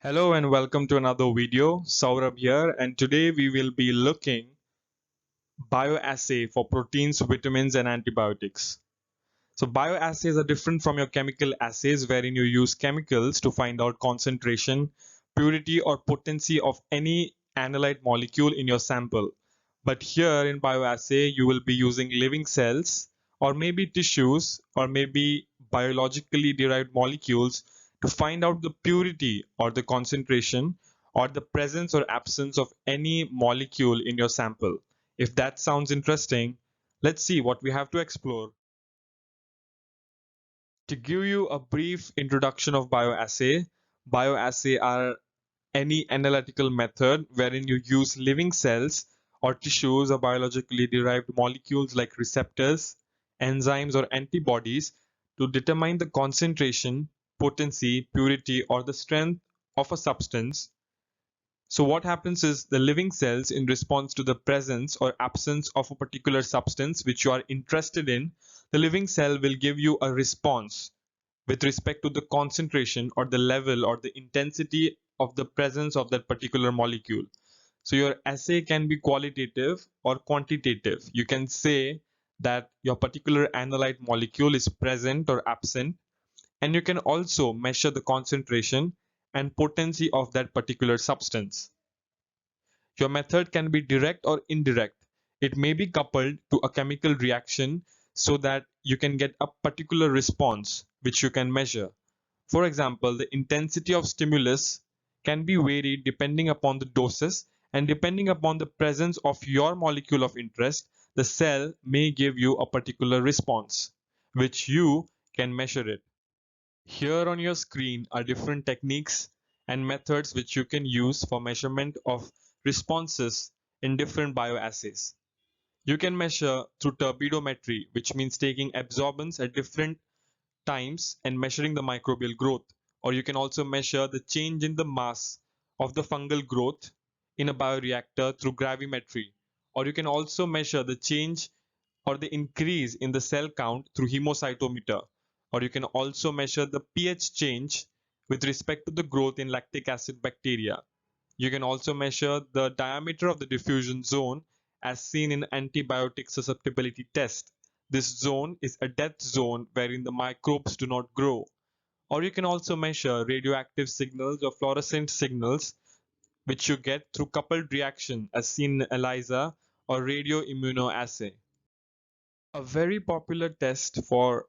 Hello and welcome to another video. Saurabh here, and today we will be looking bioassay for proteins, vitamins and antibiotics. So bioassays are different from your chemical assays wherein you use chemicals to find out concentration, purity or potency of any analyte molecule in your sample. But here in bioassay you will be using living cells or maybe tissues or maybe biologically derived molecules to find out the purity or the concentration or the presence or absence of any molecule in your sample. If that sounds interesting, let's see what we have to explore. To give you a brief introduction of bioassay, bioassay are any analytical method wherein you use living cells or tissues or biologically derived molecules like receptors, enzymes or antibodies to determine the concentration, potency, purity or the strength of a substance. So what happens is the living cells, in response to the presence or absence of a particular substance which you are interested in, the living cell will give you a response with respect to the concentration or the level or the intensity of the presence of that particular molecule. So your assay can be qualitative or quantitative. You can say that your particular analyte molecule is present or absent, and you can also measure the concentration and potency of that particular substance. Your method can be direct or indirect. It may be coupled to a chemical reaction so that you can get a particular response which you can measure. For example, the intensity of stimulus can be varied depending upon the doses, and depending upon the presence of your molecule of interest, the cell may give you a particular response, which you can measure it. Here on your screen are different techniques and methods which you can use for measurement of responses in different bioassays. You can measure through turbidometry, which means taking absorbance at different times and measuring the microbial growth. Or you can also measure the change in the mass of the fungal growth in a bioreactor through gravimetry. Or you can also measure the change or the increase in the cell count through hemocytometer. Or you can also measure the pH change with respect to the growth in lactic acid bacteria. You can also measure the diameter of the diffusion zone as seen in antibiotic susceptibility test. This zone is a death zone wherein the microbes do not grow. Or you can also measure radioactive signals or fluorescent signals which you get through coupled reaction as seen in ELISA or radioimmunoassay. A very popular test for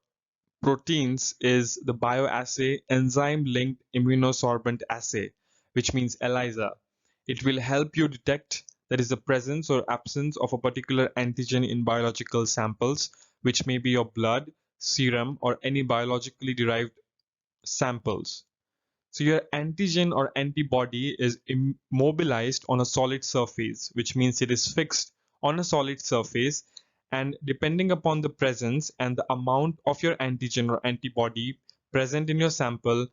proteins is the bioassay enzyme-linked immunosorbent assay, which means ELISA. It will help you detect there is the presence or absence of a particular antigen in biological samples, which may be your blood, serum, or any biologically derived samples. So your antigen or antibody is immobilized on a solid surface, which means it is fixed on a solid surface, and depending upon the presence and the amount of your antigen or antibody present in your sample,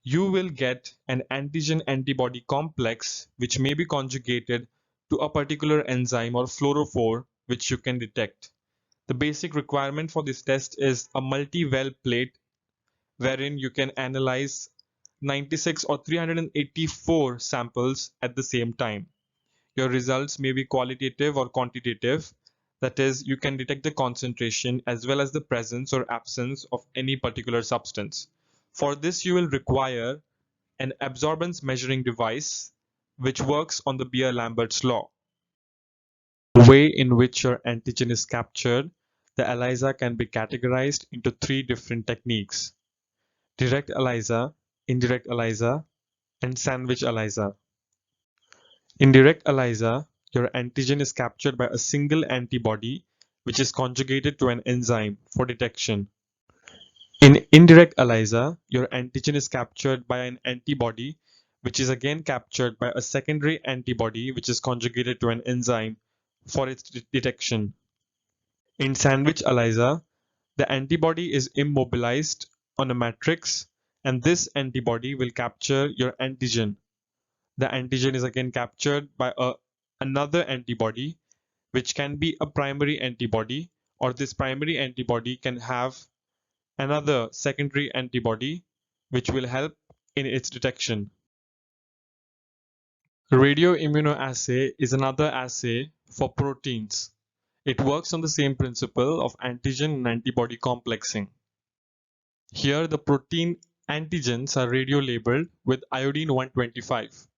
you will get an antigen antibody complex which may be conjugated to a particular enzyme or fluorophore which you can detect. The basic requirement for this test is a multi-well plate wherein you can analyze 96 or 384 samples at the same time. Your results may be qualitative or quantitative. That is, you can detect the concentration as well as the presence or absence of any particular substance. For this, you will require an absorbance measuring device which works on the Beer-Lambert's law. The way in which your antigen is captured, the ELISA can be categorized into three different techniques: direct ELISA, indirect ELISA, and sandwich ELISA. In direct ELISA, your antigen is captured by a single antibody which is conjugated to an enzyme for detection. In indirect ELISA, your antigen is captured by an antibody which is again captured by a secondary antibody which is conjugated to an enzyme for its detection. In sandwich ELISA, the antibody is immobilized on a matrix, and this antibody will capture your antigen. The antigen is again captured by another antibody, which can be a primary antibody, or this primary antibody can have another secondary antibody, which will help in its detection. Radioimmunoassay is another assay for proteins. It works on the same principle of antigen and antibody complexing. Here, the protein antigens are radio-labeled with iodine 125.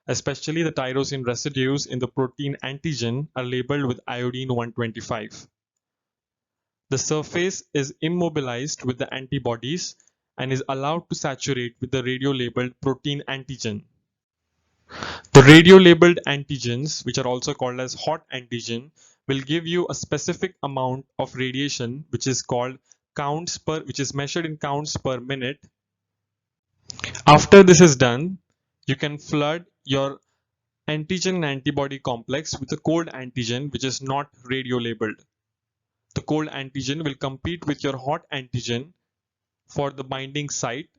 Especially the tyrosine residues in the protein antigen are labeled with iodine 125. The surface is immobilized with the antibodies and is allowed to saturate with the radio-labeled protein antigen. The radio-labeled antigens, which are also called as hot antigen, will give you a specific amount of radiation, which is measured in counts per minute. After this is done, you can flood your antigen and antibody complex with a cold antigen which is not radio labeled. The cold antigen will compete with your hot antigen for the binding site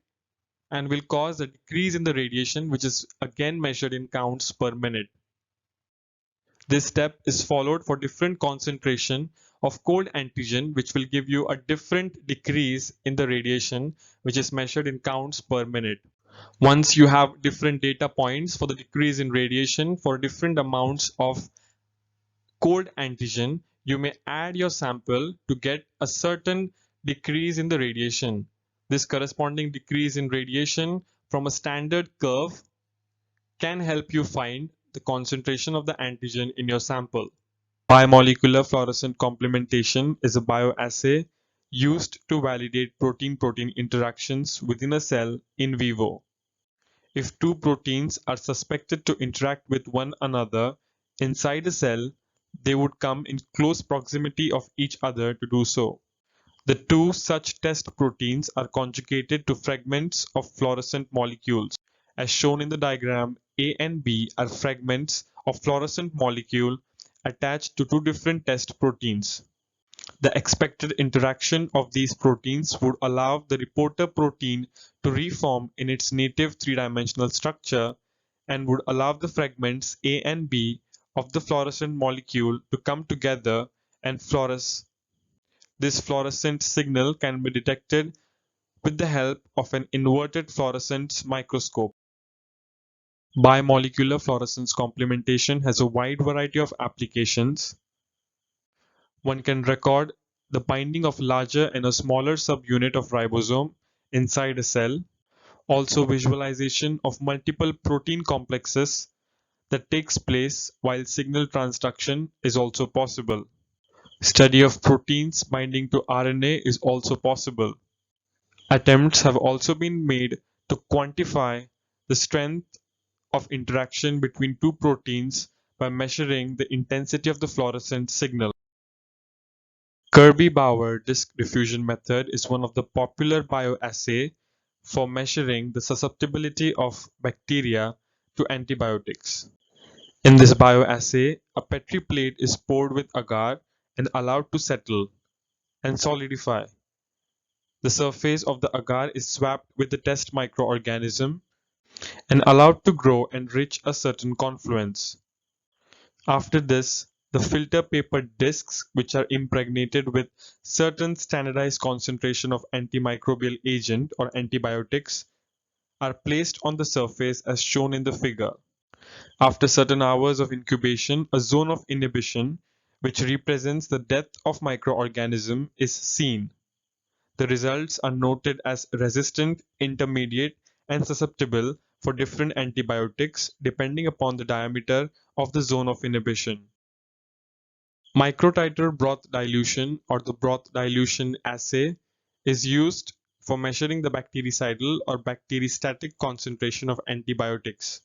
and will cause a decrease in the radiation, which is again measured in counts per minute. This step is followed for different concentration of cold antigen, which will give you a different decrease in the radiation, which is measured in counts per minute. Once you have different data points for the decrease in radiation for different amounts of cold antigen, you may add your sample to get a certain decrease in the radiation. This corresponding decrease in radiation from a standard curve can help you find the concentration of the antigen in your sample. Biomolecular fluorescent complementation is a bioassay used to validate protein-protein interactions within a cell in vivo. If two proteins are suspected to interact with one another inside a cell, they would come in close proximity of each other to do so. The two such test proteins are conjugated to fragments of fluorescent molecules. As shown in the diagram, A and B are fragments of fluorescent molecule attached to two different test proteins. The expected interaction of these proteins would allow the reporter protein to reform in its native three-dimensional structure and would allow the fragments A and B of the fluorescent molecule to come together and fluoresce. This fluorescent signal can be detected with the help of an inverted fluorescence microscope. Bimolecular fluorescence complementation has a wide variety of applications. One can record the binding of larger and a smaller subunit of ribosome inside a cell. Also, visualization of multiple protein complexes that takes place while signal transduction is also possible. Study of proteins binding to RNA is also possible. Attempts have also been made to quantify the strength of interaction between two proteins by measuring the intensity of the fluorescent signal. Kirby-Bauer Disk Diffusion method is one of the popular bioassay for measuring the susceptibility of bacteria to antibiotics. In this bioassay, a Petri plate is poured with agar and allowed to settle and solidify. The surface of the agar is swabbed with the test microorganism and allowed to grow and reach a certain confluence. After this, the filter paper discs, which are impregnated with certain standardized concentration of antimicrobial agent or antibiotics, are placed on the surface as shown in the figure. After certain hours of incubation, a zone of inhibition, which represents the death of microorganism, is seen. The results are noted as resistant, intermediate, and susceptible for different antibiotics depending upon the diameter of the zone of inhibition. Microtiter broth dilution or the broth dilution assay is used for measuring the bactericidal or bacteriostatic concentration of antibiotics.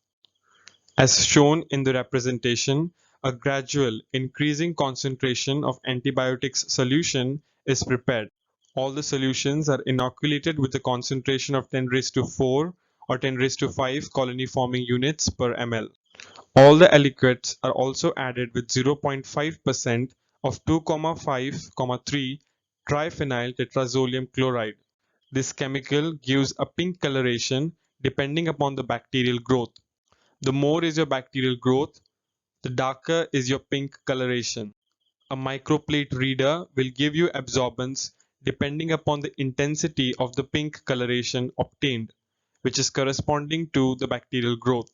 As shown in the representation, a gradual increasing concentration of antibiotics solution is prepared. All the solutions are inoculated with a concentration of 10 raised to 4 or 10 raised to 5 colony forming units per ml. All the aliquots are also added with 0.5% of 2,5,3 triphenyl tetrazolium chloride. This chemical gives a pink coloration depending upon the bacterial growth. The more is your bacterial growth, the darker is your pink coloration. A microplate reader will give you absorbance depending upon the intensity of the pink coloration obtained. which is corresponding to the bacterial growth.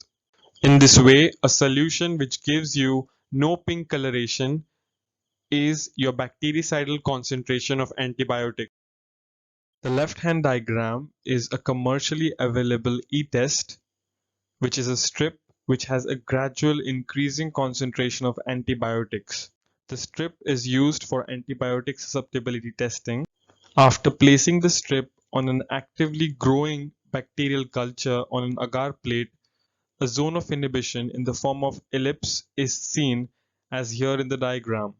In this way, a solution which gives you no pink coloration is your bactericidal concentration of antibiotic. The left-hand diagram is a commercially available e-test, which is a strip which has a gradual increasing concentration of antibiotics. The strip is used for antibiotic susceptibility testing. After placing the strip on an actively growing bacterial culture on an agar plate, a zone of inhibition in the form of ellipse is seen as here in the diagram.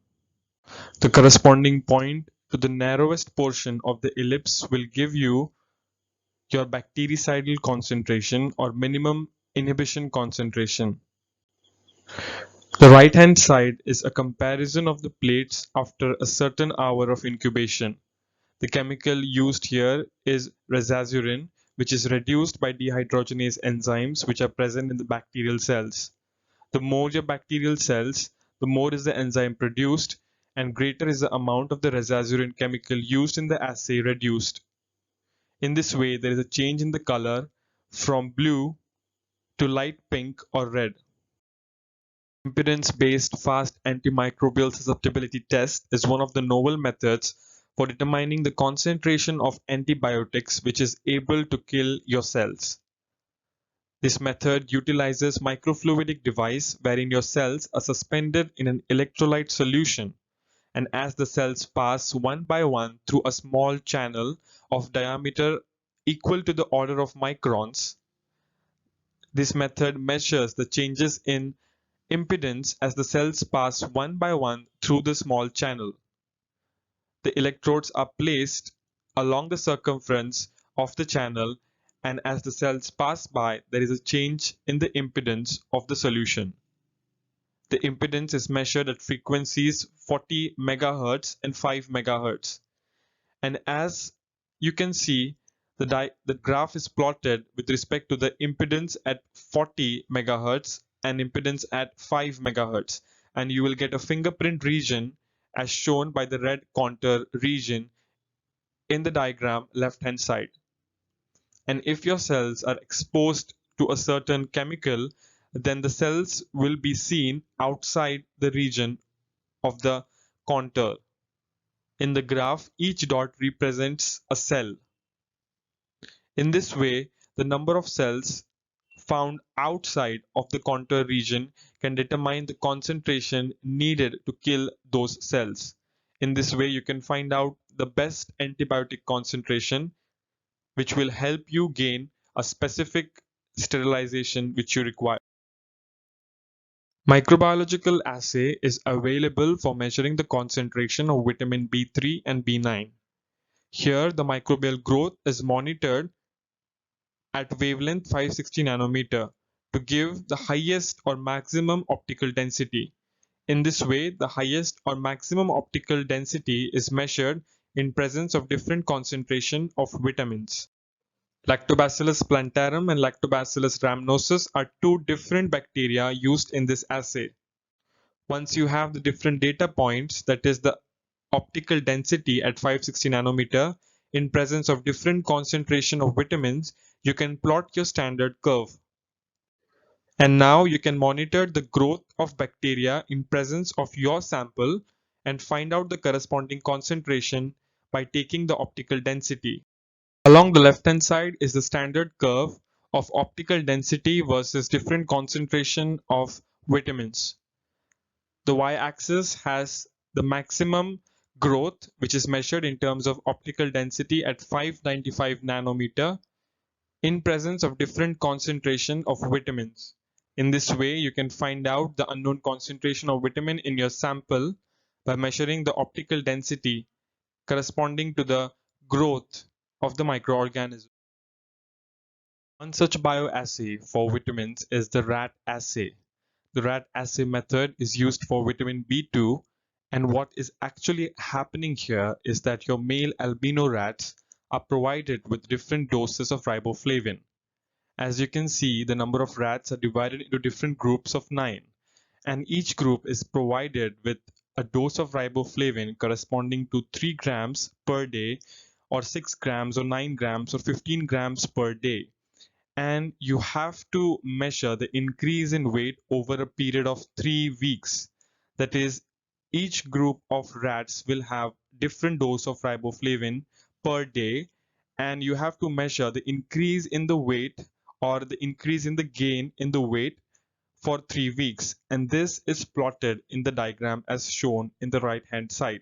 The corresponding point to the narrowest portion of the ellipse will give you your bactericidal concentration or minimum inhibition concentration. The right hand side is a comparison of the plates after a certain hour of incubation. The chemical used here is resazurin, which is reduced by dehydrogenase enzymes which are present in the bacterial cells. The more your bacterial cells, the more is the enzyme produced, and greater is the amount of the resazurin chemical used in the assay reduced. In this way, there is a change in the color from blue to light pink or red. Impedance-based fast antimicrobial susceptibility test is one of the novel methods for determining the concentration of antibiotics which is able to kill your cells. This method utilizes microfluidic device wherein your cells are suspended in an electrolyte solution, and as the cells pass one by one through a small channel of diameter equal to the order of microns, this method measures the changes in impedance as the cells pass one by one through the small channel. The electrodes are placed along the circumference of the channel, and as the cells pass by, there is a change in the impedance of the solution. The impedance is measured at frequencies 40 MHz and 5 MHz. And as you can see, the graph is plotted with respect to the impedance at 40 MHz and impedance at 5 MHz. And you will get a fingerprint region as shown by the red contour region in the diagram left hand side. And if your cells are exposed to a certain chemical, then the cells will be seen outside the region of the contour. In the graph, each dot represents a cell. In this way, the number of cells found outside of the contour region can determine the concentration needed to kill those cells. In this way, you can find out the best antibiotic concentration, which will help you gain a specific sterilization which you require. Microbiological assay is available for measuring the concentration of vitamin B3 and B9. Here, the microbial growth is monitored at wavelength 560 nanometer to give the highest or maximum optical density. In this way, the highest or maximum optical density is measured in presence of different concentration of vitamins. Lactobacillus plantarum and Lactobacillus rhamnosus are two different bacteria used in this assay. Once you have the different data points, that is the optical density at 560 nanometer in presence of different concentration of vitamins, you can plot your standard curve. And now you can monitor the growth of bacteria in presence of your sample and find out the corresponding concentration by taking the optical density. Along the left hand side is the standard curve of optical density versus different concentration of vitamins. The y-axis has the maximum growth, which is measured in terms of optical density at 595 nanometer in presence of different concentration of vitamins. In this way, you can find out the unknown concentration of vitamin in your sample by measuring the optical density corresponding to the growth of the microorganism. One such bioassay for vitamins is the rat assay. The rat assay method is used for vitamin B2, and what is actually happening here is that your male albino rats are provided with different doses of riboflavin. As you can see, the number of rats are divided into different groups of 9, and each group is provided with a dose of riboflavin corresponding to 3 grams per day, or 6 grams, or 9 grams, or 15 grams per day. and you have to measure the increase in weight over a period of 3 weeks. That is, each group of rats will have different dose of riboflavin per day, and you have to measure the increase in the weight or the increase in the gain in the weight for 3 weeks, and this is plotted in the diagram as shown in the right hand side.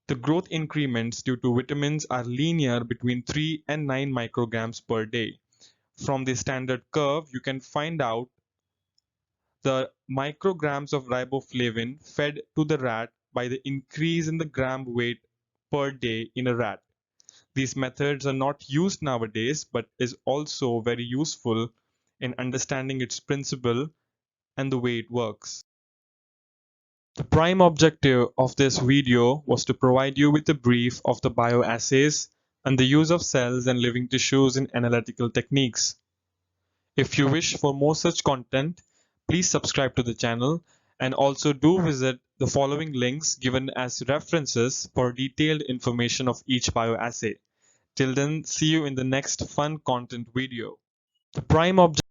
The growth increments due to vitamins are linear between 3 and 9 micrograms per day. From the standard curve, you can find out the micrograms of riboflavin fed to the rat by the increase in the gram weight per day in a rat. These methods are not used nowadays, but is also very useful in understanding its principle and the way it works. The prime objective of this video was to provide you with a brief of the bioassays and the use of cells and living tissues in analytical techniques. If you wish for more such content, please subscribe to the channel and also do visit the following links given as references for detailed information of each bioassay. Till then, see you in the next fun content video. The prime objective